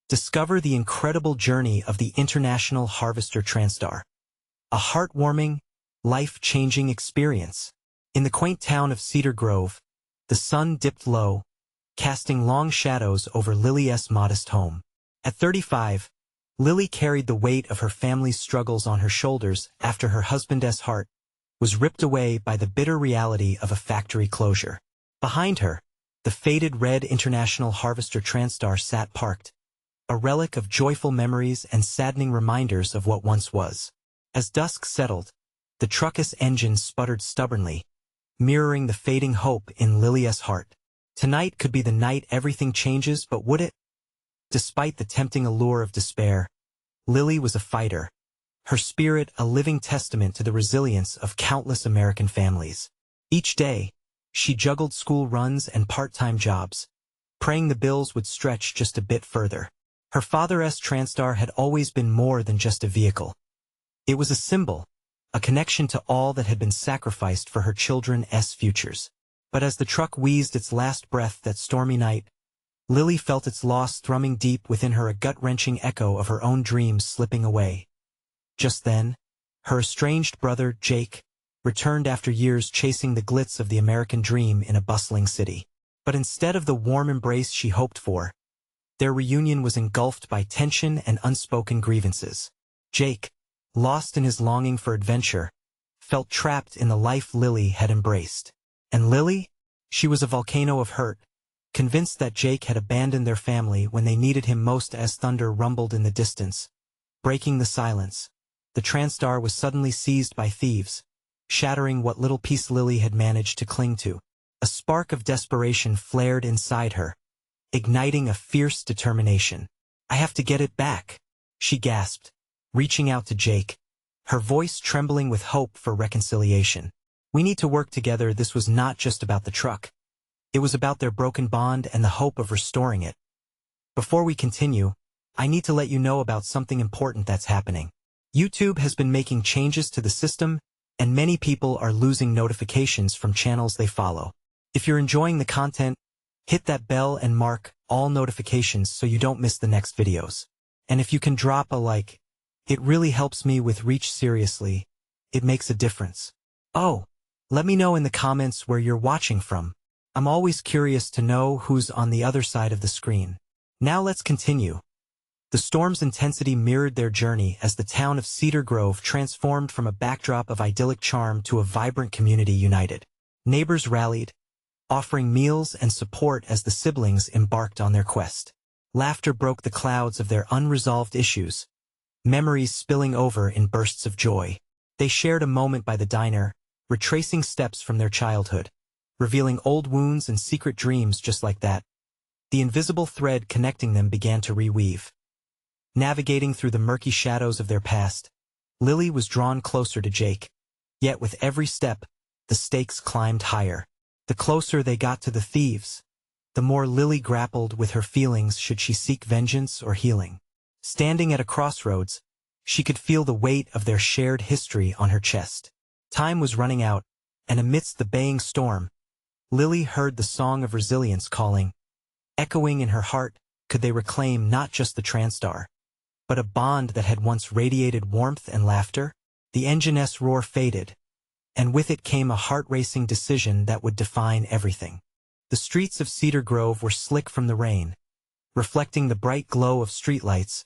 Discover the incredible journey of the International Harvester TRANSTAR. A heartwarming, life-changing experience. In the quaint town of Cedar Grove, the sun dipped low, casting long shadows over Lily's modest home. At 35, Lily carried the weight of her family's struggles on her shoulders after her husband's heart was ripped away by the bitter reality of a factory closure. Behind her, the faded red International Harvester TRANSTAR sat parked, a relic of joyful memories and saddening reminders of what once was. As dusk settled, the truck's engine sputtered stubbornly, mirroring the fading hope in Lily's heart. Tonight could be the night everything changes, but would it? Despite the tempting allure of despair, Lily was a fighter, her spirit a living testament to the resilience of countless American families. Each day, she juggled school runs and part-time jobs, praying the bills would stretch just a bit further. Her father's TRANSTAR had always been more than just a vehicle. It was a symbol, a connection to all that had been sacrificed for her children's futures. But as the truck wheezed its last breath that stormy night, Lily felt its loss thrumming deep within her, a gut-wrenching echo of her own dreams slipping away. Just then, her estranged brother, Jake, returned after years chasing the glitz of the American dream in a bustling city. But instead of the warm embrace she hoped for, their reunion was engulfed by tension and unspoken grievances. Jake, lost in his longing for adventure, felt trapped in the life Lily had embraced. And Lily? She was a volcano of hurt, convinced that Jake had abandoned their family when they needed him most. As thunder rumbled in the distance, breaking the silence, the TRANSTAR was suddenly seized by thieves, shattering what little piece Lily had managed to cling to. A spark of desperation flared inside her, igniting a fierce determination. "I have to get it back," she gasped, reaching out to Jake, her voice trembling with hope for reconciliation. "We need to work together." This was not just about the truck. It was about their broken bond and the hope of restoring it. Before we continue, I need to let you know about something important that's happening. YouTube has been making changes to the system, and many people are losing notifications from channels they follow. If you're enjoying the content, hit that bell and mark all notifications so you don't miss the next videos. And if you can drop a like, it really helps me with reach. Seriously, it makes a difference. Oh, let me know in the comments where you're watching from. I'm always curious to know who's on the other side of the screen. Now let's continue. The storm's intensity mirrored their journey as the town of Cedar Grove transformed from a backdrop of idyllic charm to a vibrant community united. Neighbors rallied, offering meals and support as the siblings embarked on their quest. Laughter broke the clouds of their unresolved issues, memories spilling over in bursts of joy. They shared a moment by the diner, retracing steps from their childhood, revealing old wounds and secret dreams. Just like that, the invisible thread connecting them began to reweave. Navigating through the murky shadows of their past, Lily was drawn closer to Jake. Yet with every step, the stakes climbed higher. The closer they got to the thieves, the more Lily grappled with her feelings. Should she seek vengeance or healing? Standing at a crossroads, she could feel the weight of their shared history on her chest. Time was running out, and amidst the baying storm, Lily heard the song of resilience calling. Echoing in her heart, could they reclaim not just the TRANSTAR, but a bond that had once radiated warmth and laughter? The engine's roar faded, and with it came a heart-racing decision that would define everything. The streets of Cedar Grove were slick from the rain, reflecting the bright glow of streetlights,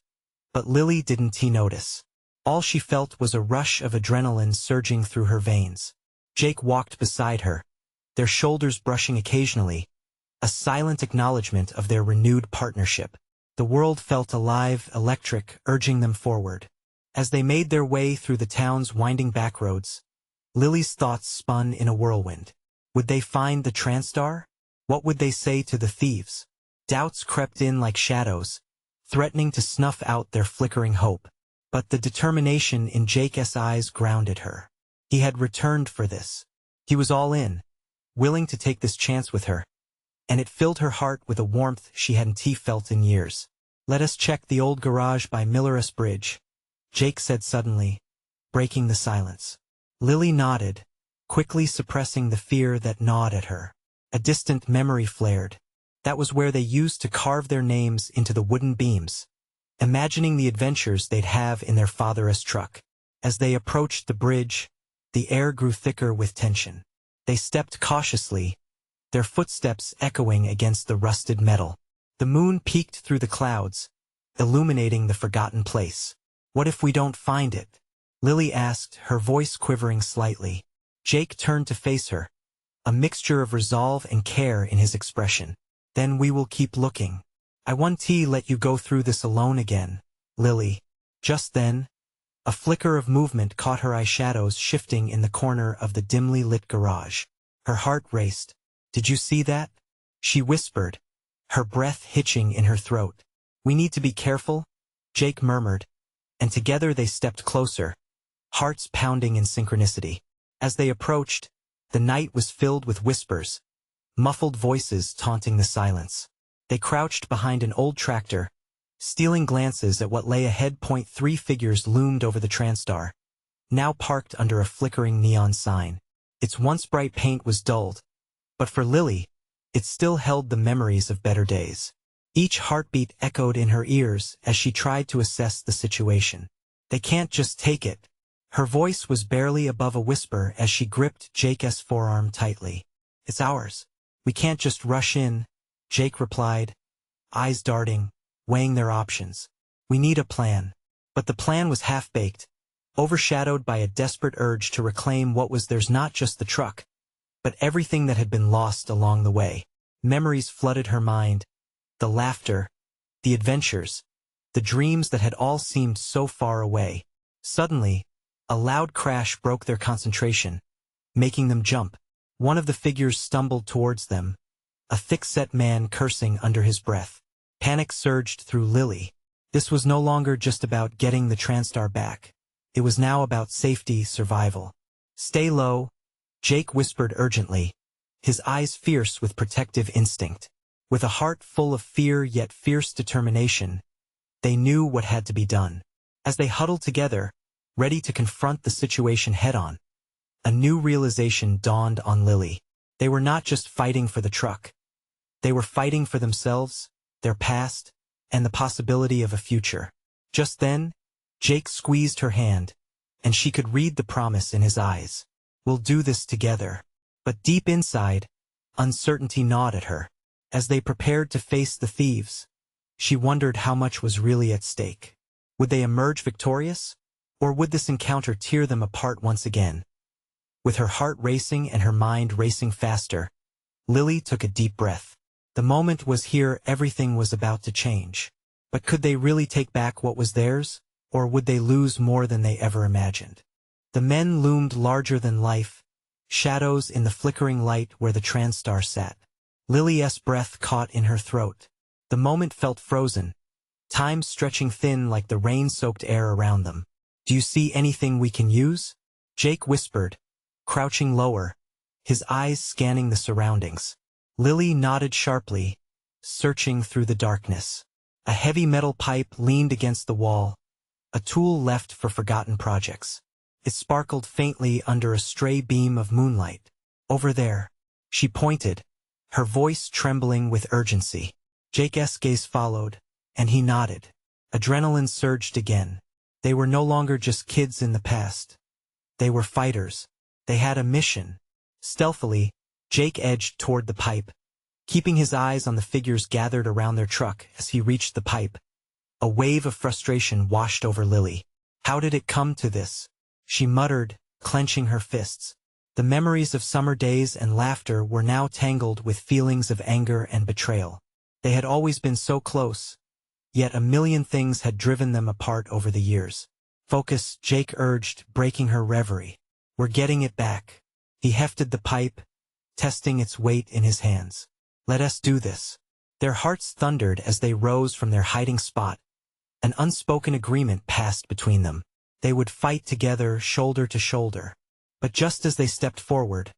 but Lily didn't notice. All she felt was a rush of adrenaline surging through her veins. Jake walked beside her, their shoulders brushing occasionally, a silent acknowledgement of their renewed partnership. The world felt alive, electric, urging them forward. As they made their way through the town's winding backroads, Lily's thoughts spun in a whirlwind. Would they find the TRANSTAR? What would they say to the thieves? Doubts crept in like shadows, threatening to snuff out their flickering hope. But the determination in Jake's eyes grounded her. He had returned for this. He was all in, willing to take this chance with her, and it filled her heart with a warmth she hadn't felt in years. "Let us check the old garage by Miller's Bridge," Jake said suddenly, breaking the silence. Lily nodded, quickly suppressing the fear that gnawed at her. A distant memory flared, That was where they used to carve their names into the wooden beams, imagining the adventures they'd have in their father's truck. As they approached the bridge, the air grew thicker with tension. They stepped cautiously, their footsteps echoing against the rusted metal. The moon peeked through the clouds, illuminating the forgotten place. "What if we don't find it?" Lily asked, her voice quivering slightly. Jake turned to face her, a mixture of resolve and care in his expression. "Then we will keep looking. I won't let you go through this alone again, Lily." Just then, a flicker of movement caught her eyeshadows shifting in the corner of the dimly lit garage. Her heart raced. "Did you see that?" she whispered, her breath hitching in her throat. "We need to be careful," Jake murmured, and together they stepped closer, hearts pounding in synchronicity. As they approached, the night was filled with whispers, muffled voices taunting the silence. They crouched behind an old tractor, stealing glances at what lay ahead. 3 figures loomed over the TRANSTAR, now parked under a flickering neon sign. Its once bright paint was dulled, but for Lily, it still held the memories of better days. Each heartbeat echoed in her ears as she tried to assess the situation. "They can't just take it." Her voice was barely above a whisper as she gripped Jake's forearm tightly. "It's ours. We can't just rush in," Jake replied, eyes darting, weighing their options. "We need a plan." But the plan was half-baked, overshadowed by a desperate urge to reclaim what was theirs, not just the truck, but everything that had been lost along the way. Memories flooded her mind, the laughter, the adventures, the dreams that had all seemed so far away. Suddenly, a loud crash broke their concentration, making them jump. One of the figures stumbled towards them, a thick-set man cursing under his breath. Panic surged through Lily. This was no longer just about getting the TRANSTAR back. It was now about safety, survival. "Stay low," Jake whispered urgently, his eyes fierce with protective instinct. With a heart full of fear yet fierce determination, they knew what had to be done. As they huddled together, ready to confront the situation head-on, a new realization dawned on Lily. They were not just fighting for the truck. They were fighting for themselves, their past, and the possibility of a future. Just then, Jake squeezed her hand, and she could read the promise in his eyes. "We'll do this together." But deep inside, uncertainty gnawed at her. As they prepared to face the thieves, she wondered how much was really at stake. Would they emerge victorious, or would this encounter tear them apart once again? With her heart racing and her mind racing faster, Lily took a deep breath. The moment was here, everything was about to change. But could they really take back what was theirs, or would they lose more than they ever imagined? The men loomed larger than life, shadows in the flickering light where the TRANSTAR sat. Lily's breath caught in her throat. The moment felt frozen, time stretching thin like the rain-soaked air around them. "Do you see anything we can use?" Jake whispered, crouching lower, his eyes scanning the surroundings. Lily nodded sharply, searching through the darkness. A heavy metal pipe leaned against the wall, a tool left for forgotten projects. It sparkled faintly under a stray beam of moonlight. "Over there," she pointed, her voice trembling with urgency. Jake's gaze followed, and he nodded. Adrenaline surged again. They were no longer just kids in the past. They were fighters. They had a mission. Stealthily, Jake edged toward the pipe, keeping his eyes on the figures gathered around their truck. As he reached the pipe, a wave of frustration washed over Lily. "How did it come to this?" she muttered, clenching her fists. The memories of summer days and laughter were now tangled with feelings of anger and betrayal. They had always been so close, yet a million things had driven them apart over the years. "Focus," Jake urged, breaking her reverie. "We're getting it back." He hefted the pipe, testing its weight in his hands. "Let us do this." Their hearts thundered as they rose from their hiding spot. An unspoken agreement passed between them. They would fight together, shoulder to shoulder. But just as they stepped forward,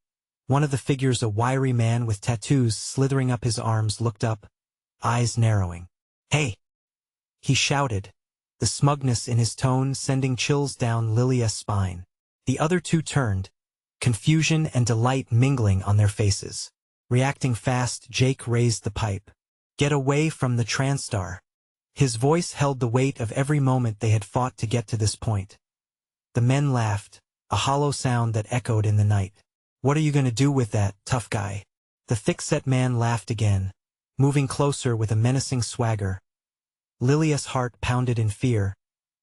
one of the figures, a wiry man with tattoos slithering up his arms, looked up, eyes narrowing. "Hey!" he shouted, the smugness in his tone sending chills down Lily's spine. The other two turned, confusion and delight mingling on their faces. Reacting fast, Jake raised the pipe. Get away from the TRANSTAR. His voice held the weight of every moment they had fought to get to this point. The men laughed, a hollow sound that echoed in the night. What are you going to do with that, tough guy? The thick-set man laughed again, moving closer with a menacing swagger. Lilia's heart pounded in fear,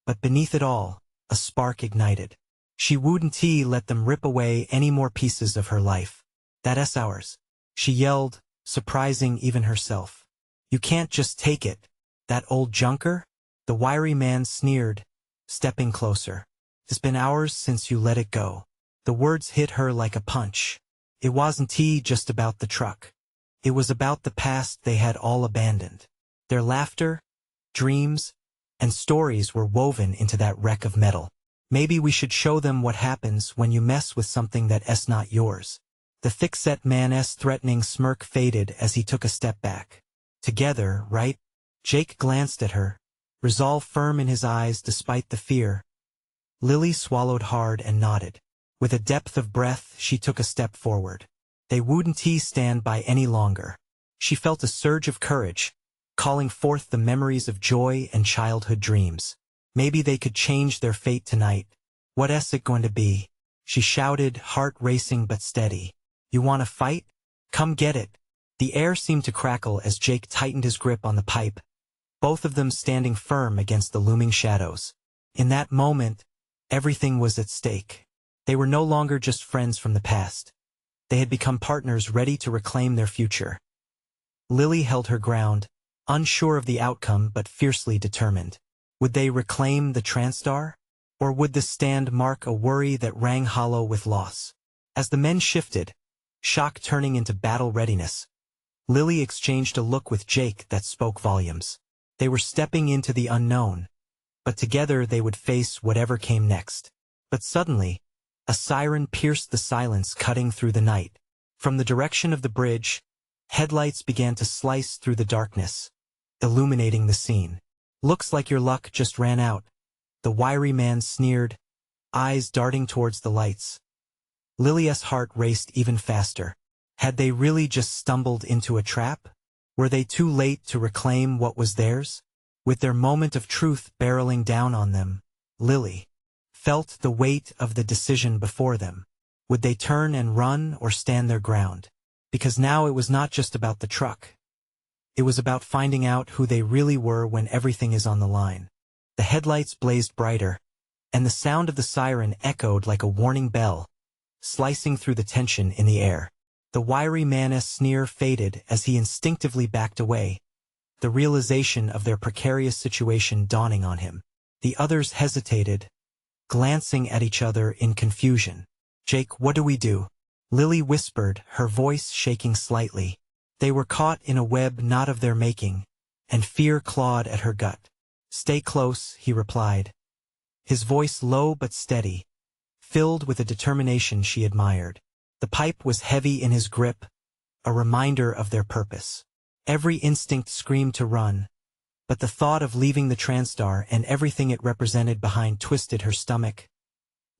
but beneath it all, a spark ignited. She wouldn't let them rip away any more pieces of her life. That's ours, she yelled, surprising even herself. You can't just take it. That old junker? The wiry man sneered, stepping closer. It's been hours since you let it go. The words hit her like a punch. It wasn't just about the truck. It was about the past they had all abandoned. Their laughter, dreams, and stories were woven into that wreck of metal. Maybe we should show them what happens when you mess with something that's not yours. The thick-set man's threatening smirk faded as he took a step back. Together, right? Jake glanced at her, resolve firm in his eyes despite the fear. Lily swallowed hard and nodded. With a depth of breath, she took a step forward. They wouldn't stand by any longer. She felt a surge of courage, calling forth the memories of joy and childhood dreams. Maybe they could change their fate tonight. What's it going to be? She shouted, heart racing but steady. You want to fight? Come get it. The air seemed to crackle as Jake tightened his grip on the pipe, both of them standing firm against the looming shadows. In that moment, everything was at stake. They were no longer just friends from the past. They had become partners ready to reclaim their future. Lily held her ground, unsure of the outcome but fiercely determined. Would they reclaim the TRANSTAR? Or would the stand mark a worry that rang hollow with loss? As the men shifted, shock turning into battle readiness, Lily exchanged a look with Jake that spoke volumes. They were stepping into the unknown, but together they would face whatever came next. But suddenly, a siren pierced the silence, cutting through the night. From the direction of the bridge, headlights began to slice through the darkness, illuminating the scene. Looks like your luck just ran out, the wiry man sneered, eyes darting towards the lights. Lilia's heart raced even faster. Had they really just stumbled into a trap? Were they too late to reclaim what was theirs? With their moment of truth barreling down on them, Lily felt the weight of the decision before them. Would they turn and run or stand their ground? Because now it was not just about the truck. It was about finding out who they really were when everything is on the line. The headlights blazed brighter, and the sound of the siren echoed like a warning bell, slicing through the tension in the air. The wiry man's sneer faded as he instinctively backed away, the realization of their precarious situation dawning on him. The others hesitated, glancing at each other in confusion. Jake, what do we do? Lily whispered, her voice shaking slightly. They were caught in a web not of their making, and fear clawed at her gut. Stay close, he replied, his voice low but steady, filled with a determination she admired. The pipe was heavy in his grip, a reminder of their purpose. Every instinct screamed to run, but the thought of leaving the TRANSTAR and everything it represented behind twisted her stomach.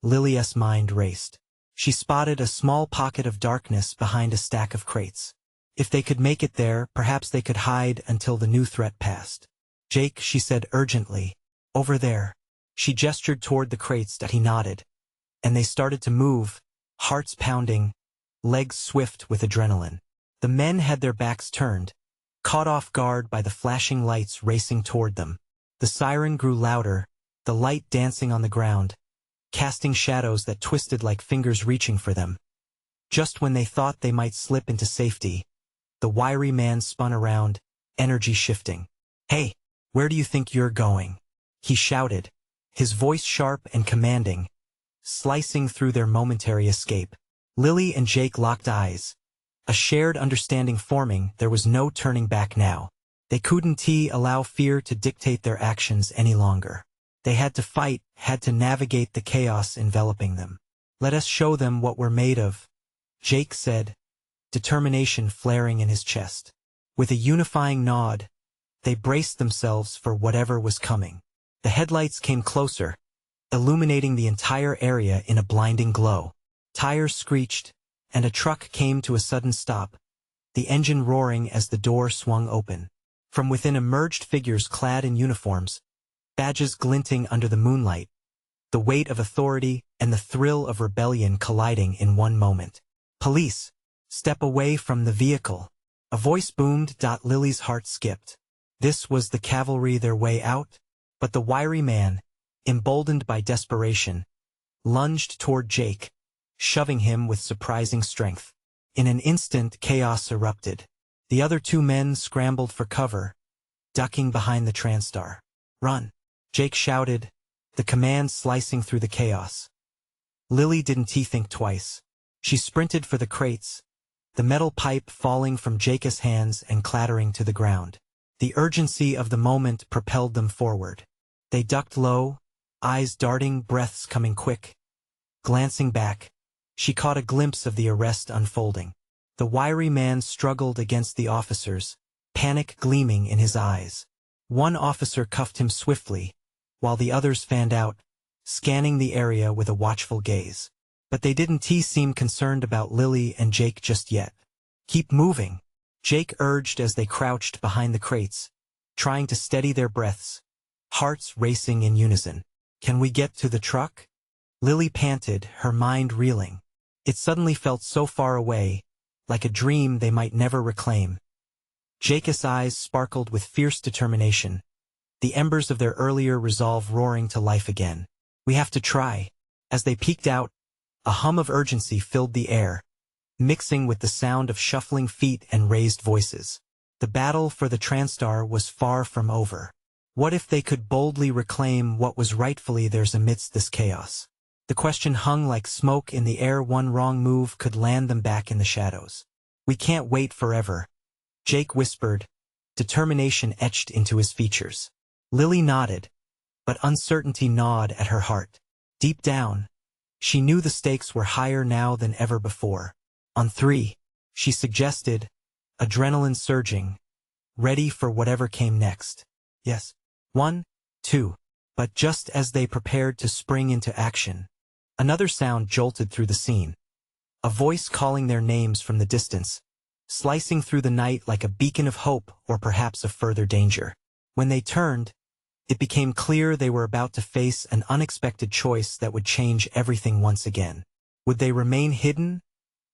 Lilia's mind raced. She spotted a small pocket of darkness behind a stack of crates. If they could make it there, perhaps they could hide until the new threat passed. Jake, she said urgently, over there. She gestured toward the crates that he nodded, and they started to move, hearts pounding, legs swift with adrenaline. The men had their backs turned, caught off guard by the flashing lights racing toward them. The siren grew louder, the light dancing on the ground, casting shadows that twisted like fingers reaching for them. Just when they thought they might slip into safety, the wiry man spun around, energy shifting. Hey, where do you think you're going? He shouted, his voice sharp and commanding, slicing through their momentary escape. Lily and Jake locked eyes, a shared understanding forming. There was no turning back now. They couldn't allow fear to dictate their actions any longer. They had to fight, had to navigate the chaos enveloping them. Let us show them what we're made of, Jake said, determination flaring in his chest. With a unifying nod, they braced themselves for whatever was coming. The headlights came closer, illuminating the entire area in a blinding glow. Tires screeched, and a truck came to a sudden stop, the engine roaring as the door swung open. From within emerged figures clad in uniforms, badges glinting under the moonlight, the weight of authority and the thrill of rebellion colliding in one moment. "Police, step away from the vehicle," a voice boomed. Lily's heart skipped. This was the cavalry their way out? But the wiry man, emboldened by desperation, lunged toward Jake, shoving him with surprising strength. In an instant, chaos erupted. The other two men scrambled for cover, ducking behind the TRANSTAR. "Run!" Jake shouted, the command slicing through the chaos. Lily didn't think twice. She sprinted for the crates, the metal pipe falling from Jake's hands and clattering to the ground. The urgency of the moment propelled them forward. They ducked low, eyes darting, breaths coming quick. Glancing back, she caught a glimpse of the arrest unfolding. The wiry man struggled against the officers, panic gleaming in his eyes. One officer cuffed him swiftly, while the others fanned out, scanning the area with a watchful gaze. But they didn't seem concerned about Lily and Jake just yet. "Keep moving," Jake urged as they crouched behind the crates, trying to steady their breaths, hearts racing in unison. "Can we get to the truck?" Lily panted, her mind reeling. It suddenly felt so far away, like a dream they might never reclaim. Jake's eyes sparkled with fierce determination, the embers of their earlier resolve roaring to life again. "We have to try." As they peeked out, a hum of urgency filled the air, mixing with the sound of shuffling feet and raised voices. The battle for the TRANSTAR was far from over. What if they could boldly reclaim what was rightfully theirs amidst this chaos? The question hung like smoke in the air. One wrong move could land them back in the shadows. "We can't wait forever," Jake whispered, determination etched into his features. Lily nodded, but uncertainty gnawed at her heart. Deep down, she knew the stakes were higher now than ever before. "On three," she suggested, adrenaline surging, ready for whatever came next. "Yes. 1, 2. But just as they prepared to spring into action, another sound jolted through the scene. A voice calling their names from the distance, slicing through the night like a beacon of hope or perhaps of further danger. When they turned, it became clear they were about to face an unexpected choice that would change everything once again. Would they remain hidden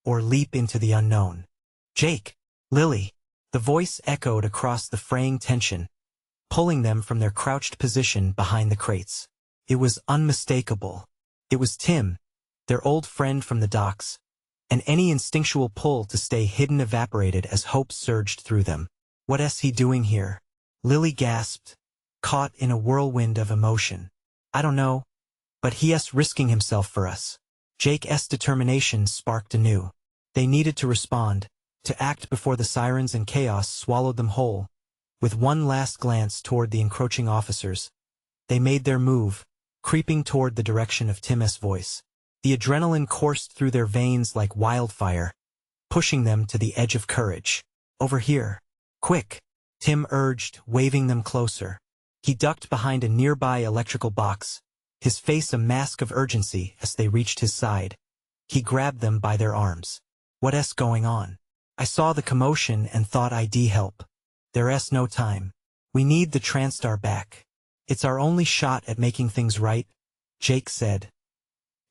or leap into the unknown? "Jake! Lily!" The voice echoed across the fraying tension, pulling them from their crouched position behind the crates. It was unmistakable. It was Tim, their old friend from the docks, and any instinctual pull to stay hidden evaporated as hope surged through them. "What's he doing here?" Lily gasped, caught in a whirlwind of emotion. "I don't know, but he's risking himself for us." Jake's determination sparked anew. They needed to respond, to act before the sirens and chaos swallowed them whole. With one last glance toward the encroaching officers, they made their move, creeping toward the direction of Tim's voice. The adrenaline coursed through their veins like wildfire, pushing them to the edge of courage. "Over here. Quick," Tim urged, waving them closer. He ducked behind a nearby electrical box, his face a mask of urgency as they reached his side. He grabbed them by their arms. "What's going on?" "I saw the commotion and thought I'd help. There's no time. We need the TRANSTAR back. It's our only shot at making things right," Jake said,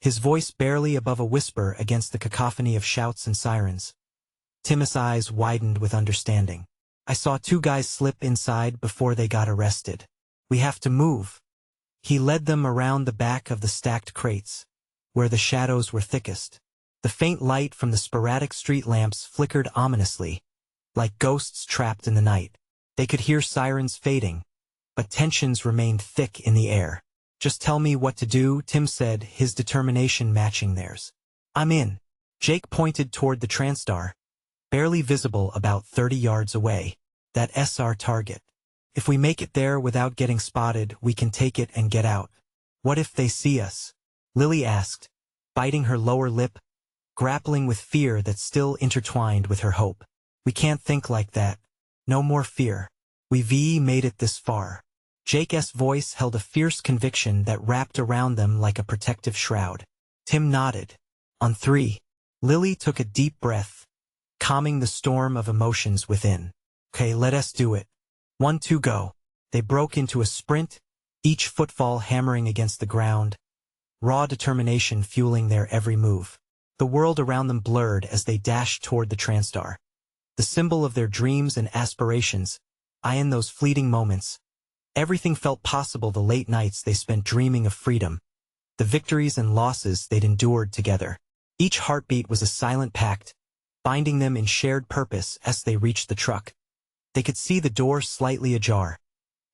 his voice barely above a whisper against the cacophony of shouts and sirens. Tim's eyes widened with understanding. "I saw 2 guys slip inside before they got arrested. We have to move." He led them around the back of the stacked crates, where the shadows were thickest. The faint light from the sporadic street lamps flickered ominously, like ghosts trapped in the night. They could hear sirens fading, but tensions remained thick in the air. "Just tell me what to do," Tim said, his determination matching theirs. "I'm in." Jake pointed toward the TRANSTAR, barely visible about 30 yards away. "That's our target. If we make it there without getting spotted, we can take it and get out." "What if they see us?" Lily asked, biting her lower lip, grappling with fear that still intertwined with her hope. "We can't think like that. No more fear. We've made it this far." Jake's voice held a fierce conviction that wrapped around them like a protective shroud. Tim nodded. "On 3. Lily took a deep breath, calming the storm of emotions within. "Okay, let us do it. 1, 2, go." They broke into a sprint, each footfall hammering against the ground, raw determination fueling their every move. The world around them blurred as they dashed toward the TRANSTAR. The symbol of their dreams and aspirations, in those fleeting moments. Everything felt possible: the late nights they spent dreaming of freedom, the victories and losses they'd endured together. Each heartbeat was a silent pact, binding them in shared purpose. As they reached the truck, they could see the door slightly ajar,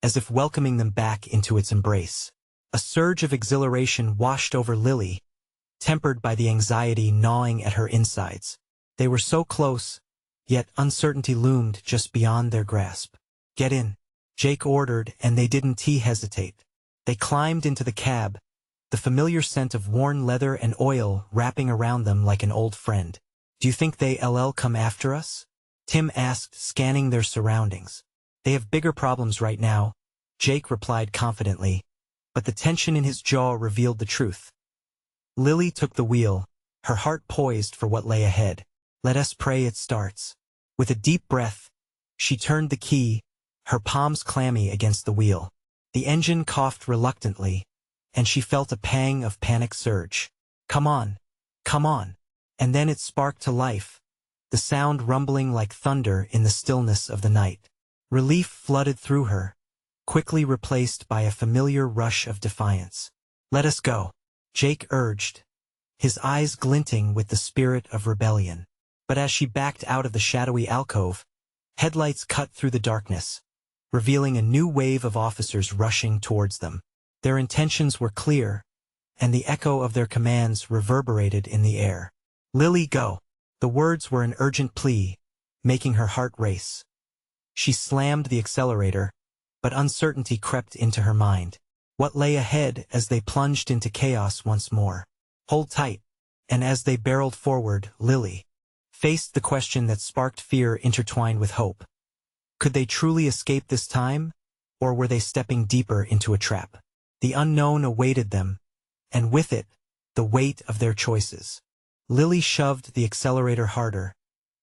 as if welcoming them back into its embrace. A surge of exhilaration washed over Lily, tempered by the anxiety gnawing at her insides. They were so close, yet uncertainty loomed just beyond their grasp. "Get in," Jake ordered, and they didn't hesitate. They climbed into the cab, the familiar scent of worn leather and oil wrapping around them like an old friend. "Do you think they'll come after us?" Tim asked, scanning their surroundings. "They have bigger problems right now," Jake replied confidently, but the tension in his jaw revealed the truth. Lily took the wheel, her heart poised for what lay ahead. "Let us pray it starts." With a deep breath, she turned the key, her palms clammy against the wheel. The engine coughed reluctantly, and she felt a pang of panic surge. Come on. Come on." And then it sparked to life, the sound rumbling like thunder in the stillness of the night. Relief flooded through her, quickly replaced by a familiar rush of defiance. "Let us go," Jake urged, his eyes glinting with the spirit of rebellion. But as she backed out of the shadowy alcove, headlights cut through the darkness, revealing a new wave of officers rushing towards them. Their intentions were clear, and the echo of their commands reverberated in the air. "Lily, go." The words were an urgent plea, making her heart race. She slammed the accelerator, but uncertainty crept into her mind. What lay ahead as they plunged into chaos once more? "Hold tight." And as they barreled forward, Lily faced the question that sparked fear intertwined with hope. Could they truly escape this time, or were they stepping deeper into a trap? The unknown awaited them, and with it, the weight of their choices. Lily shoved the accelerator harder,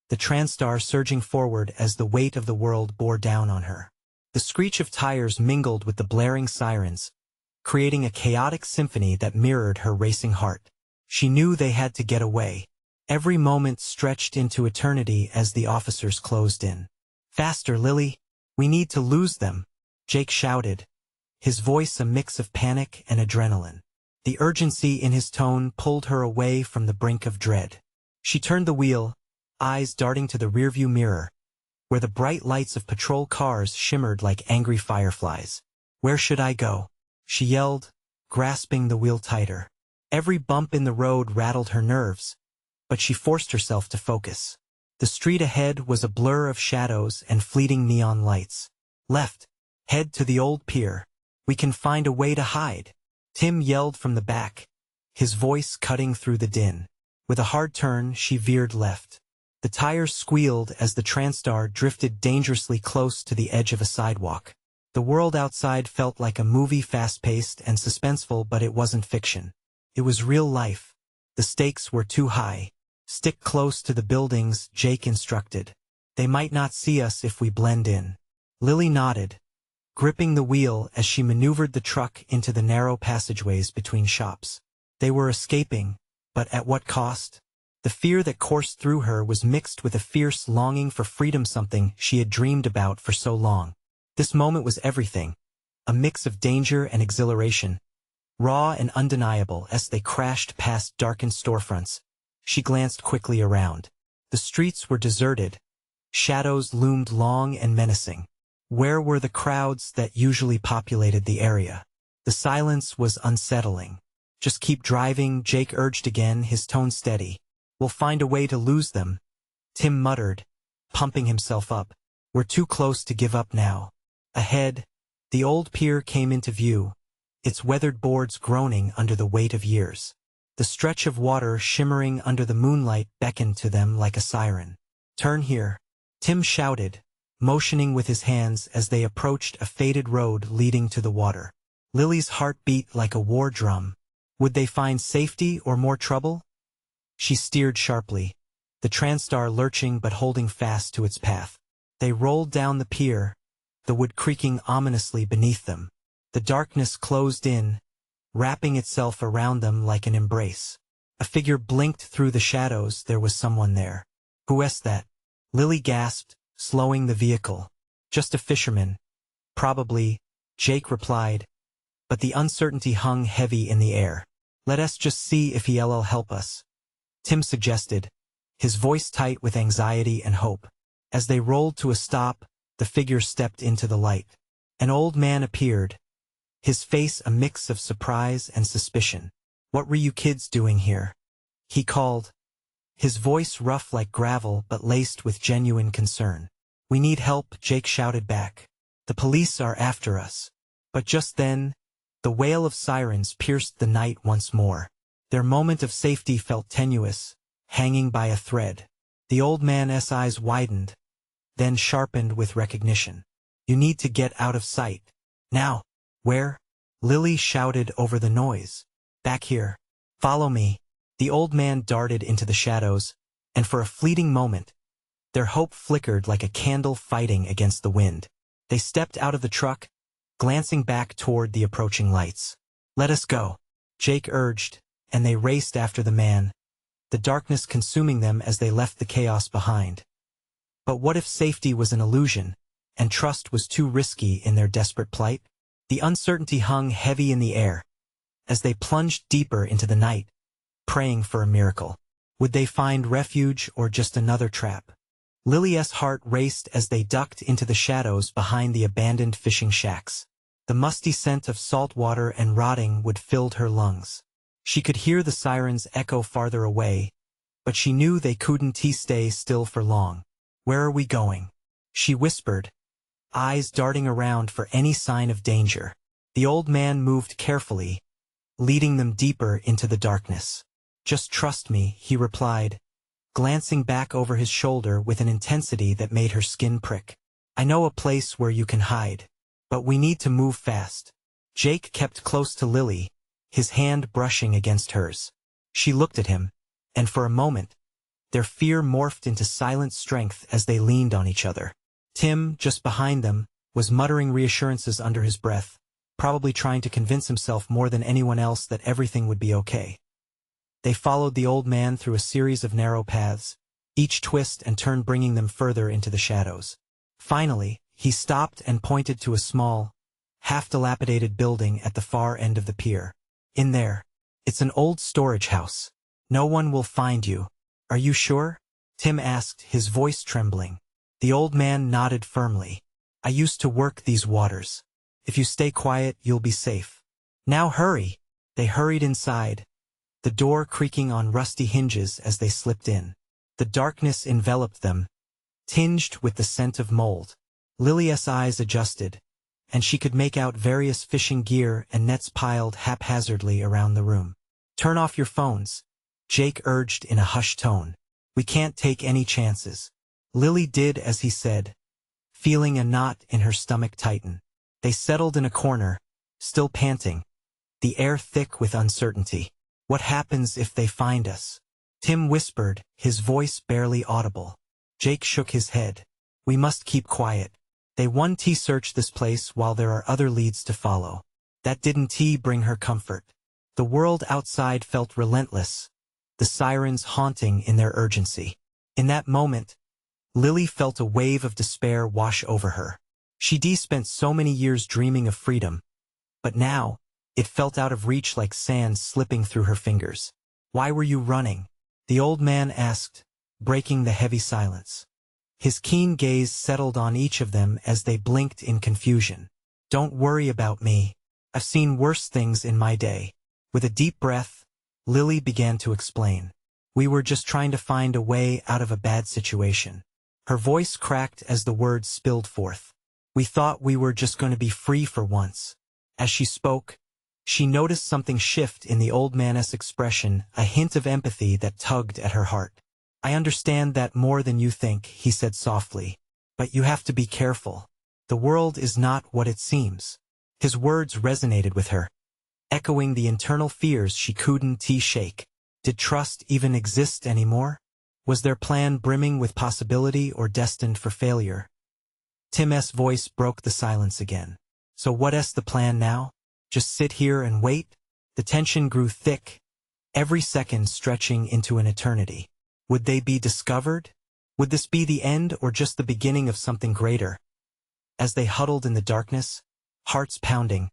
the TRANSTAR surging forward as the weight of the world bore down on her. The screech of tires mingled with the blaring sirens, creating a chaotic symphony that mirrored her racing heart. She knew they had to get away. Every moment stretched into eternity as the officers closed in. "Faster, Lily! We need to lose them!" Jake shouted, his voice a mix of panic and adrenaline. The urgency in his tone pulled her away from the brink of dread. She turned the wheel, eyes darting to the rearview mirror, where the bright lights of patrol cars shimmered like angry fireflies. "Where should I go?" she yelled, grasping the wheel tighter. Every bump in the road rattled her nerves, but she forced herself to focus. The street ahead was a blur of shadows and fleeting neon lights. "Left. Head to the old pier. We can find a way to hide," Tim yelled from the back, his voice cutting through the din. With a hard turn, she veered left. The tires squealed as the TRANSTAR drifted dangerously close to the edge of a sidewalk. The world outside felt like a movie, fast-paced and suspenseful, but it wasn't fiction. It was real life. The stakes were too high. "Stick close to the buildings," Jake instructed. "They might not see us if we blend in." Lily nodded, gripping the wheel as she maneuvered the truck into the narrow passageways between shops. They were escaping, but at what cost? The fear that coursed through her was mixed with a fierce longing for freedom, something she had dreamed about for so long. This moment was everything, a mix of danger and exhilaration, raw and undeniable. As they crashed past darkened storefronts, she glanced quickly around. The streets were deserted. Shadows loomed long and menacing. Where were the crowds that usually populated the area? The silence was unsettling. "Just keep driving," Jake urged again, his tone steady. "We'll find a way to lose them," Tim muttered, pumping himself up. "We're too close to give up now." Ahead, the old pier came into view, its weathered boards groaning under the weight of years. The stretch of water shimmering under the moonlight beckoned to them like a siren. "Turn here," Tim shouted, motioning with his hands as they approached a faded road leading to the water. Lily's heart beat like a war drum. Would they find safety or more trouble? She steered sharply, the TRANSTAR lurching but holding fast to its path. They rolled down the pier, the wood creaking ominously beneath them. The darkness closed in, wrapping itself around them like an embrace. A figure blinked through the shadows. There was someone there. "Who is that?" Lily gasped, slowing the vehicle. "Just a fisherman. Probably," Jake replied, but the uncertainty hung heavy in the air. "Let us just see if he'll help us," Tim suggested, his voice tight with anxiety and hope. As they rolled to a stop, the figure stepped into the light. An old man appeared, his face a mix of surprise and suspicion. "What were you kids doing here?" he called, his voice rough like gravel but laced with genuine concern. "We need help," Jake shouted back. "The police are after us." But just then, the wail of sirens pierced the night once more. Their moment of safety felt tenuous, hanging by a thread. The old man's eyes widened, then sharpened with recognition. "You need to get out of sight. Now." "Where?" Lily shouted over the noise. "Back here. Follow me." The old man darted into the shadows, and for a fleeting moment, their hope flickered like a candle fighting against the wind. They stepped out of the truck, glancing back toward the approaching lights. "Let us go," Jake urged, and they raced after the man, the darkness consuming them as they left the chaos behind. But what if safety was an illusion, and trust was too risky in their desperate plight? The uncertainty hung heavy in the air, as they plunged deeper into the night, praying for a miracle. Would they find refuge or just another trap? Lily's heart raced as they ducked into the shadows behind the abandoned fishing shacks. The musty scent of salt water and rotting wood filled her lungs. She could hear the sirens echo farther away, but she knew they couldn't stay still for long. "Where are we going?" she whispered, eyes darting around for any sign of danger. The old man moved carefully, leading them deeper into the darkness. "Just trust me," he replied, glancing back over his shoulder with an intensity that made her skin prick. "I know a place where you can hide, but we need to move fast." Jake kept close to Lily, his hand brushing against hers. She looked at him, and for a moment, their fear morphed into silent strength as they leaned on each other. Tim, just behind them, was muttering reassurances under his breath, probably trying to convince himself more than anyone else that everything would be okay. They followed the old man through a series of narrow paths, each twist and turn bringing them further into the shadows. Finally, he stopped and pointed to a small, half-dilapidated building at the far end of the pier. "In there. It's an old storage house. No one will find you." "Are you sure?" Tim asked, his voice trembling. The old man nodded firmly. "I used to work these waters. If you stay quiet, you'll be safe." "Now hurry!" They hurried inside, the door creaking on rusty hinges as they slipped in. The darkness enveloped them, tinged with the scent of mold. Lily's eyes adjusted, and she could make out various fishing gear and nets piled haphazardly around the room. "Turn off your phones," Jake urged in a hushed tone. "We can't take any chances." Lily did as he said, feeling a knot in her stomach tighten. They settled in a corner, still panting, the air thick with uncertainty. "What happens if they find us?" Tim whispered, his voice barely audible. Jake shook his head. "We must keep quiet. They won't search this place while there are other leads to follow." That didn't bring her comfort. The world outside felt relentless, the sirens haunting in their urgency. In that moment, Lily felt a wave of despair wash over her. She'd spent so many years dreaming of freedom, but now, it felt out of reach like sand slipping through her fingers. "Why were you running?" the old man asked, breaking the heavy silence. His keen gaze settled on each of them as they blinked in confusion. "Don't worry about me. I've seen worse things in my day." With a deep breath, Lily began to explain. "We were just trying to find a way out of a bad situation." Her voice cracked as the words spilled forth. "We thought we were just going to be free for once." As she spoke, she noticed something shift in the old man's expression, a hint of empathy that tugged at her heart. "I understand that more than you think," he said softly. "But you have to be careful. The world is not what it seems." His words resonated with her, echoing the internal fears she couldn't shake. Did trust even exist anymore? Was their plan brimming with possibility or destined for failure? Tim's voice broke the silence again. So what's the plan now? Just sit here and wait? The tension grew thick, every second stretching into an eternity. Would they be discovered? Would this be the end or just the beginning of something greater? As they huddled in the darkness, hearts pounding,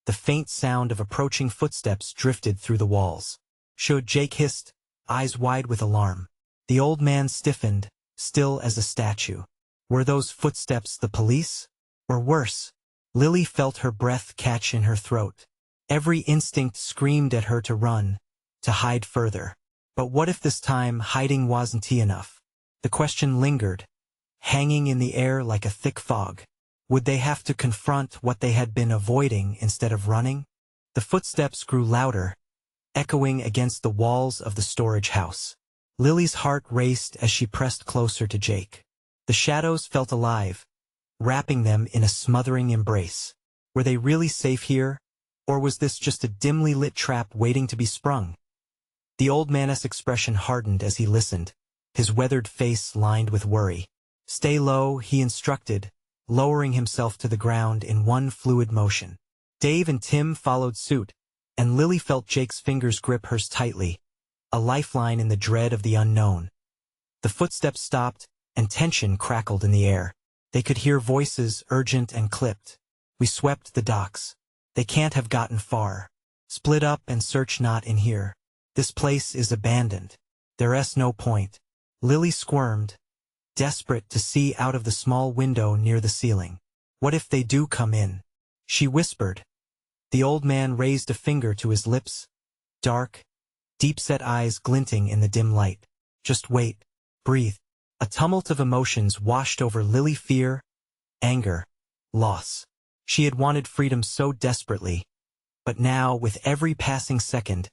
the faint sound of approaching footsteps drifted through the walls. Should Jake hissed, eyes wide with alarm. The old man stiffened, still as a statue. Were those footsteps the police? Or worse? Lily felt her breath catch in her throat. Every instinct screamed at her to run, to hide further. But what if this time hiding wasn't enough? The question lingered, hanging in the air like a thick fog. Would they have to confront what they had been avoiding instead of running? The footsteps grew louder, echoing against the walls of the storage house. Lily's heart raced as she pressed closer to Jake. The shadows felt alive, wrapping them in a smothering embrace. Were they really safe here, or was this just a dimly lit trap waiting to be sprung? The old man's expression hardened as he listened, his weathered face lined with worry. Stay low, he instructed, lowering himself to the ground in one fluid motion. Dave and Tim followed suit, and Lily felt Jake's fingers grip hers tightly, a lifeline in the dread of the unknown. The footsteps stopped, and tension crackled in the air. They could hear voices, urgent and clipped. We swept the docks. They can't have gotten far. Split up and search not in here. This place is abandoned. There's no point. Lily squirmed, desperate to see out of the small window near the ceiling. What if they do come in? She whispered. The old man raised a finger to his lips, dark, deep-set eyes glinting in the dim light. Just wait. Breathe. A tumult of emotions washed over Lily: fear, anger, loss. She had wanted freedom so desperately, but now, with every passing second,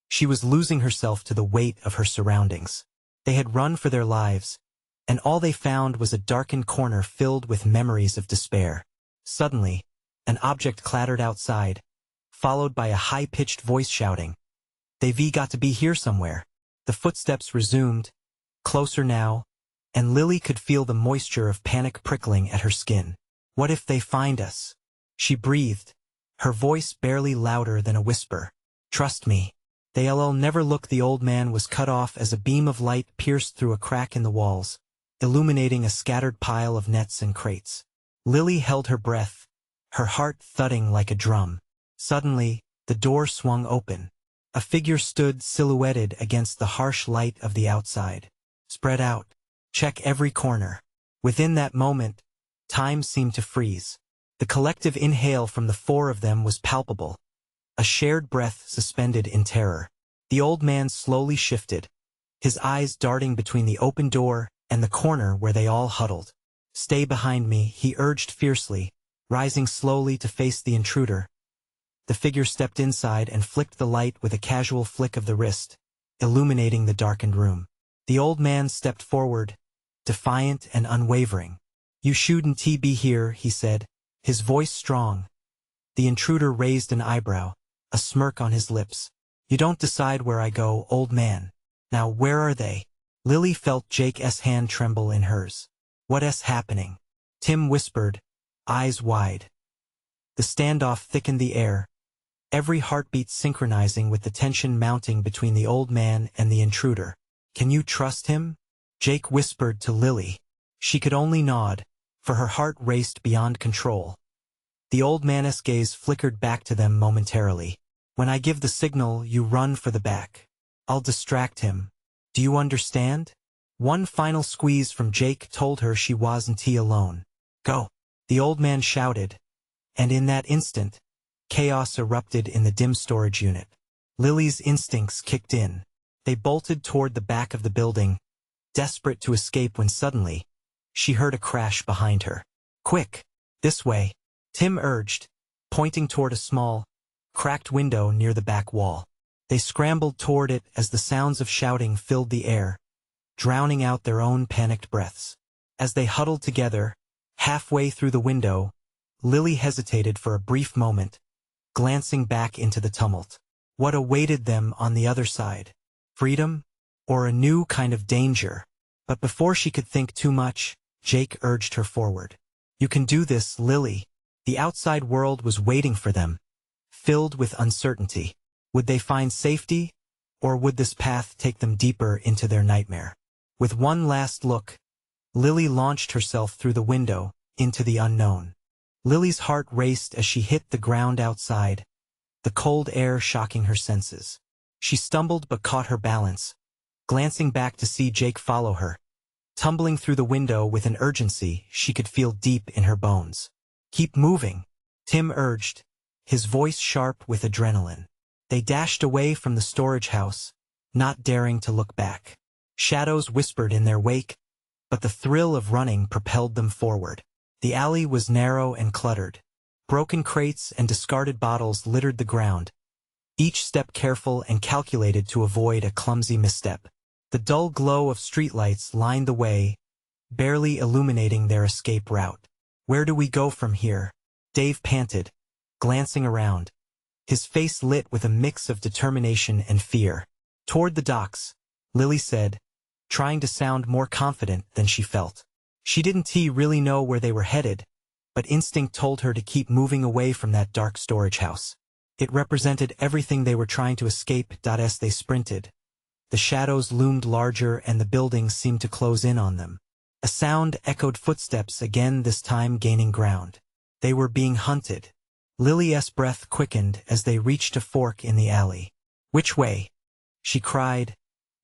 she was losing herself to the weight of her surroundings. They had run for their lives, and all they found was a darkened corner filled with memories of despair. Suddenly, an object clattered outside, followed by a high-pitched voice shouting, "They've got to be here somewhere." The footsteps resumed, closer now, and Lily could feel the moisture of panic prickling at her skin. What if they find us? She breathed, her voice barely louder than a whisper. Trust me. They'll never look. The old man was cut off as a beam of light pierced through a crack in the walls, illuminating a scattered pile of nets and crates. Lily held her breath, her heart thudding like a drum. Suddenly, the door swung open. A figure stood silhouetted against the harsh light of the outside. Spread out. Check every corner. Within that moment, time seemed to freeze. The collective inhale from the four of them was palpable, a shared breath suspended in terror. The old man slowly shifted, his eyes darting between the open door and the corner where they all huddled. Stay behind me, he urged fiercely, rising slowly to face the intruder. The figure stepped inside and flicked the light with a casual flick of the wrist, illuminating the darkened room. The old man stepped forward, defiant and unwavering. You shouldn't be here, he said, his voice strong. The intruder raised an eyebrow, a smirk on his lips. You don't decide where I go, old man. Now where are they? Lily felt Jake's hand tremble in hers. What's happening? Tim whispered, eyes wide. The standoff thickened the air, every heartbeat synchronizing with the tension mounting between the old man and the intruder. Can you trust him? Jake whispered to Lily. She could only nod, for her heart raced beyond control. The old man's gaze flickered back to them momentarily. When I give the signal, you run for the back. I'll distract him. Do you understand? One final squeeze from Jake told her she wasn't alone. Go. The old man shouted, and in that instant, chaos erupted in the dim storage unit. Lily's instincts kicked in. They bolted toward the back of the building, desperate to escape when suddenly, she heard a crash behind her. Quick! This way! Tim urged, pointing toward a small, cracked window near the back wall. They scrambled toward it as the sounds of shouting filled the air, drowning out their own panicked breaths. As they huddled together, halfway through the window, Lily hesitated for a brief moment, glancing back into the tumult. What awaited them on the other side? Freedom? Or a new kind of danger? But before she could think too much, Jake urged her forward. "You can do this, Lily." The outside world was waiting for them, filled with uncertainty. Would they find safety, or would this path take them deeper into their nightmare? With one last look, Lily launched herself through the window into the unknown. Lily's heart raced as she hit the ground outside, the cold air shocking her senses. She stumbled but caught her balance, glancing back to see Jake follow her, tumbling through the window with an urgency she could feel deep in her bones. "Keep moving," Tim urged, his voice sharp with adrenaline. They dashed away from the storage house, not daring to look back. Shadows whispered in their wake, but the thrill of running propelled them forward. The alley was narrow and cluttered. Broken crates and discarded bottles littered the ground, each step careful and calculated to avoid a clumsy misstep. The dull glow of streetlights lined the way, barely illuminating their escape route. "Where do we go from here?" Dave panted, glancing around, his face lit with a mix of determination and fear. "Toward the docks," Lily said, trying to sound more confident than she felt. She didn't really know where they were headed, but instinct told her to keep moving away from that dark storage house. It represented everything they were trying to escape. As they sprinted, the shadows loomed larger and the buildings seemed to close in on them. A sound echoed footsteps again, this time gaining ground. They were being hunted. Lily's breath quickened as they reached a fork in the alley. "Which way?" she cried,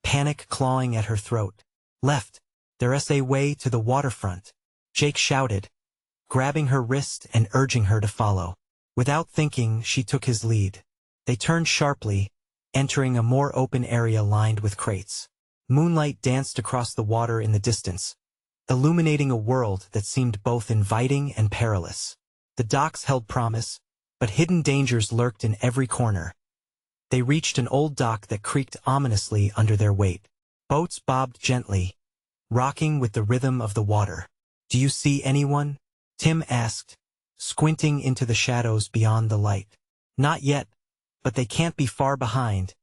panic clawing at her throat. "Left. There's a way to the waterfront," Jake shouted, grabbing her wrist and urging her to follow. Without thinking, she took his lead. They turned sharply, entering a more open area lined with crates. Moonlight danced across the water in the distance, illuminating a world that seemed both inviting and perilous. The docks held promise, but hidden dangers lurked in every corner. They reached an old dock that creaked ominously under their weight. Boats bobbed gently, rocking with the rhythm of the water. "Do you see anyone?" Tim asked, squinting into the shadows beyond the light. "Not yet, but they can't be far behind,"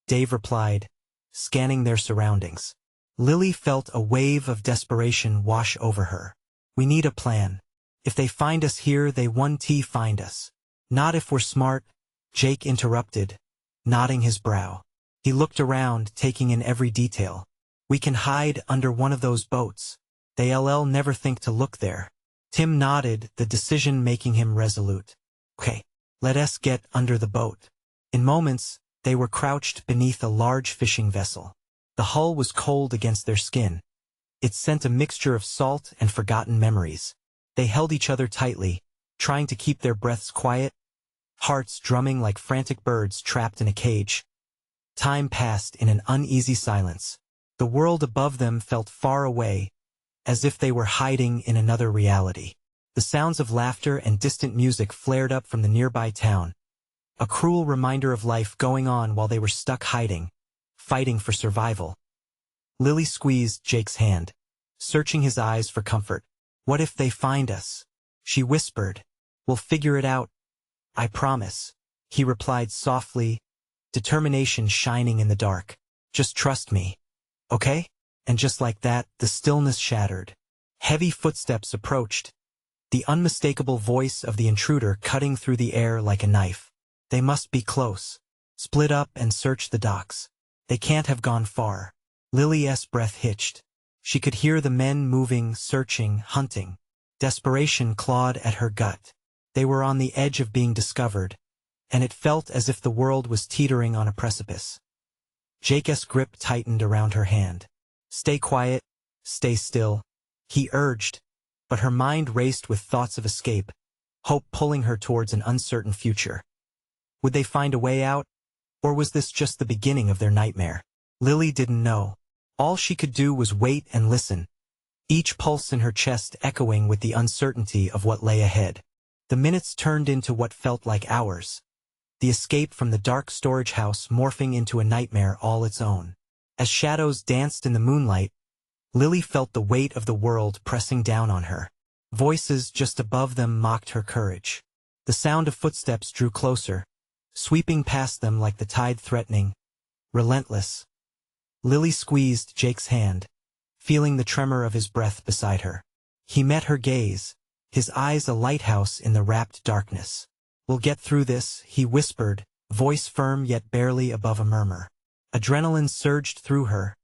Dave replied, scanning their surroundings. Lily felt a wave of desperation wash over her. "We need a plan. If they find us here, they won't find us." "Not if we're smart," Jake interrupted, knotting his brow. He looked around, taking in every detail. "We can hide under one of those boats. They'll never think to look there." Tim nodded, the decision making him resolute. "Okay, let us get under the boat." In moments, they were crouched beneath a large fishing vessel. The hull was cold against their skin. It sent a mixture of salt and forgotten memories. They held each other tightly, trying to keep their breaths quiet, hearts drumming like frantic birds trapped in a cage. Time passed in an uneasy silence. The world above them felt far away, as if they were hiding in another reality. The sounds of laughter and distant music flared up from the nearby town, a cruel reminder of life going on while they were stuck hiding, fighting for survival. Lily squeezed Jake's hand, searching his eyes for comfort. "What if they find us?" she whispered. "We'll figure it out, I promise," he replied softly, determination shining in the dark. "Just trust me, okay?" And just like that, the stillness shattered. Heavy footsteps approached, the unmistakable voice of the intruder cutting through the air like a knife. "They must be close. Split up and search the docks. They can't have gone far." Lily's breath hitched. She could hear the men moving, searching, hunting. Desperation clawed at her gut. They were on the edge of being discovered, and it felt as if the world was teetering on a precipice. Jake's grip tightened around her hand. "Stay quiet, stay still," he urged, but her mind raced with thoughts of escape, hope pulling her towards an uncertain future. Would they find a way out, or was this just the beginning of their nightmare? Lily didn't know. All she could do was wait and listen, each pulse in her chest echoing with the uncertainty of what lay ahead. The minutes turned into what felt like hours, the escape from the dark storage house morphing into a nightmare all its own. As shadows danced in the moonlight, Lily felt the weight of the world pressing down on her. Voices just above them mocked her courage. The sound of footsteps drew closer, sweeping past them like the tide threatening, relentless. Lily squeezed Jake's hand, feeling the tremor of his breath beside her. He met her gaze, his eyes a lighthouse in the wrapped darkness. "We'll get through this," he whispered, voice firm yet barely above a murmur. Adrenaline surged through her,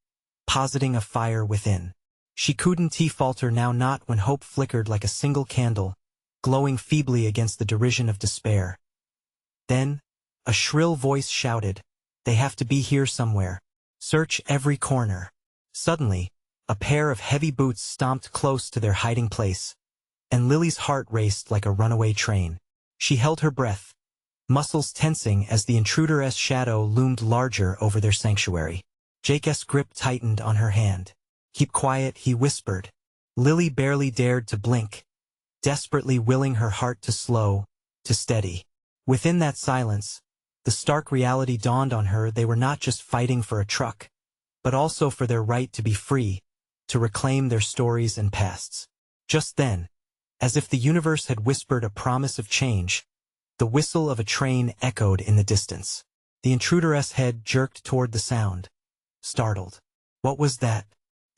positing a fire within. She couldn't falter now, not when hope flickered like a single candle, glowing feebly against the derision of despair. Then, a shrill voice shouted, "They have to be here somewhere. Search every corner." Suddenly, a pair of heavy boots stomped close to their hiding place, and Lily's heart raced like a runaway train. She held her breath, muscles tensing as the intruder's shadow loomed larger over their sanctuary. Jake's grip tightened on her hand. "Keep quiet," he whispered. Lily barely dared to blink, desperately willing her heart to slow, to steady. Within that silence, the stark reality dawned on her: they were not just fighting for a truck, but also for their right to be free, to reclaim their stories and pasts. Just then, as if the universe had whispered a promise of change, the whistle of a train echoed in the distance. The intruder's head jerked toward the sound, startled. What was that?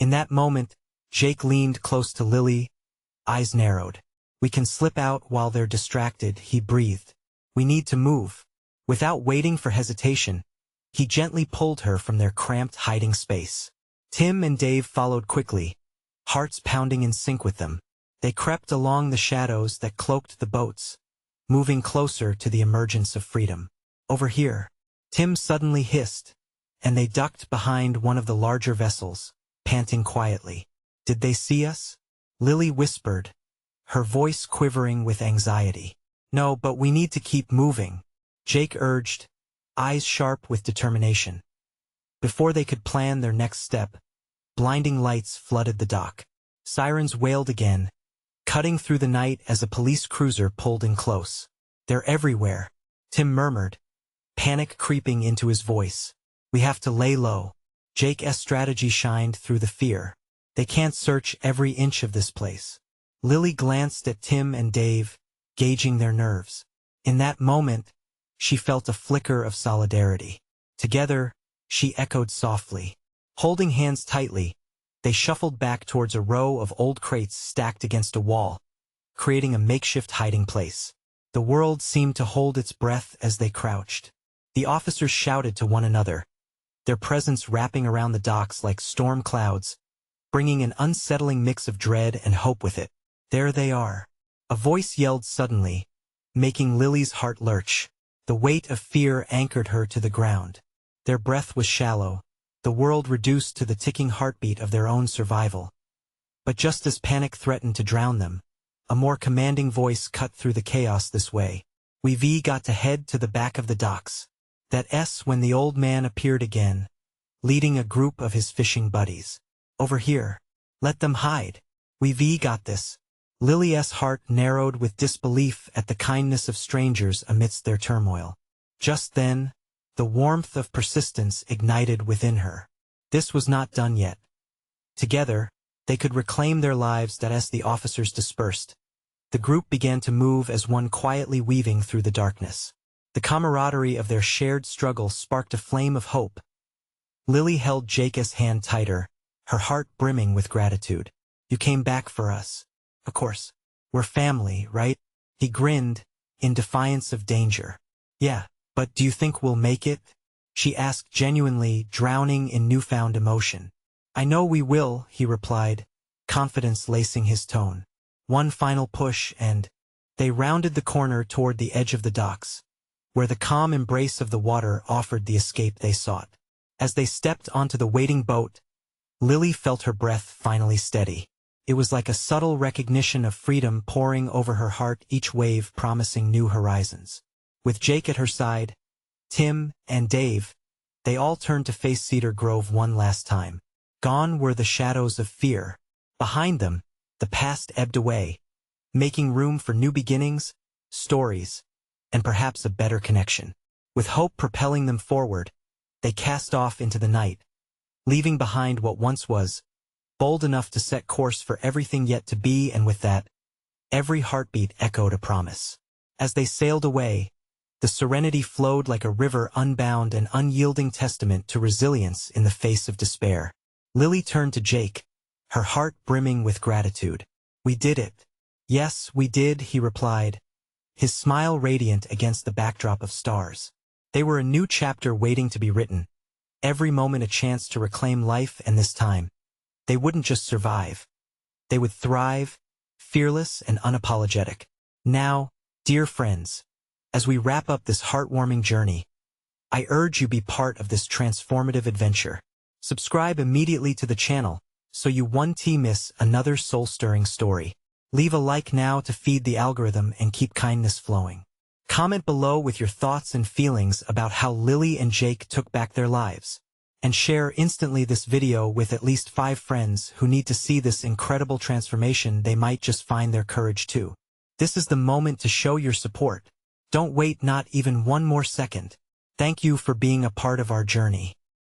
In that moment, Jake leaned close to Lily, eyes narrowed. "We can slip out while they're distracted," he breathed. "We need to move." Without waiting for hesitation, he gently pulled her from their cramped hiding space. Tim and Dave followed quickly, hearts pounding in sync with them. They crept along the shadows that cloaked the boats, moving closer to the emergence of freedom. "Over here," Tim suddenly hissed, and they ducked behind one of the larger vessels, panting quietly. "Did they see us?" Lily whispered, her voice quivering with anxiety. "No, but we need to keep moving," Jake urged, eyes sharp with determination. Before they could plan their next step, blinding lights flooded the dock. Sirens wailed again, cutting through the night as a police cruiser pulled in close. "They're everywhere," Tim murmured, panic creeping into his voice. "We have to lay low." Jake's strategy shined through the fear. "They can't search every inch of this place." Lily glanced at Tim and Dave, gauging their nerves. In that moment, she felt a flicker of solidarity. Together, she echoed softly. Holding hands tightly, they shuffled back towards a row of old crates stacked against a wall, creating a makeshift hiding place. The world seemed to hold its breath as they crouched. The officers shouted to one another, their presence wrapping around the docks like storm clouds, bringing an unsettling mix of dread and hope with it. "There they are," a voice yelled suddenly, making Lily's heart lurch. The weight of fear anchored her to the ground. Their breath was shallow, the world reduced to the ticking heartbeat of their own survival. But just as panic threatened to drown them, a more commanding voice cut through the chaos this way. "We've got to head to the back of the docks." That's when the old man appeared again, leading a group of his fishing buddies. "Over here. Let them hide. We've got this." Lily's heart narrowed with disbelief at the kindness of strangers amidst their turmoil. Just then, the warmth of persistence ignited within her. This was not done yet. Together, they could reclaim their lives. That as the officers dispersed, the group began to move as one, quietly weaving through the darkness. The camaraderie of their shared struggle sparked a flame of hope. Lily held Jake's hand tighter, her heart brimming with gratitude. "You came back for us. Of course. We're family, right?" He grinned, in defiance of danger. "Yeah, but do you think we'll make it?" she asked genuinely, drowning in newfound emotion. "I know we will," he replied, confidence lacing his tone. One final push and they rounded the corner toward the edge of the docks, where the calm embrace of the water offered the escape they sought. As they stepped onto the waiting boat, Lily felt her breath finally steady. It was like a subtle recognition of freedom pouring over her heart, each wave promising new horizons. With Jake at her side, Tim and Dave, they all turned to face Cedar Grove one last time. Gone were the shadows of fear. Behind them, the past ebbed away, making room for new beginnings, stories, and perhaps a better connection. With hope propelling them forward, they cast off into the night, leaving behind what once was, bold enough to set course for everything yet to be, and with that, every heartbeat echoed a promise. As they sailed away, the serenity flowed like a river, unbound and unyielding testament to resilience in the face of despair. Lily turned to Jake, her heart brimming with gratitude. "We did it." "Yes, we did," he replied, his smile radiant against the backdrop of stars. They were a new chapter waiting to be written, every moment a chance to reclaim life, and this time, they wouldn't just survive. They would thrive, fearless and unapologetic. Now, dear friends, as we wrap up this heartwarming journey, I urge you be part of this transformative adventure. Subscribe immediately to the channel so you won't miss another soul-stirring story. Leave a like now to feed the algorithm and keep kindness flowing. Comment below with your thoughts and feelings about how Lily and Jake took back their lives. And share instantly this video with at least 5 friends who need to see this incredible transformation. They might just find their courage too. This is the moment to show your support. Don't wait not even one more second. Thank you for being a part of our journey.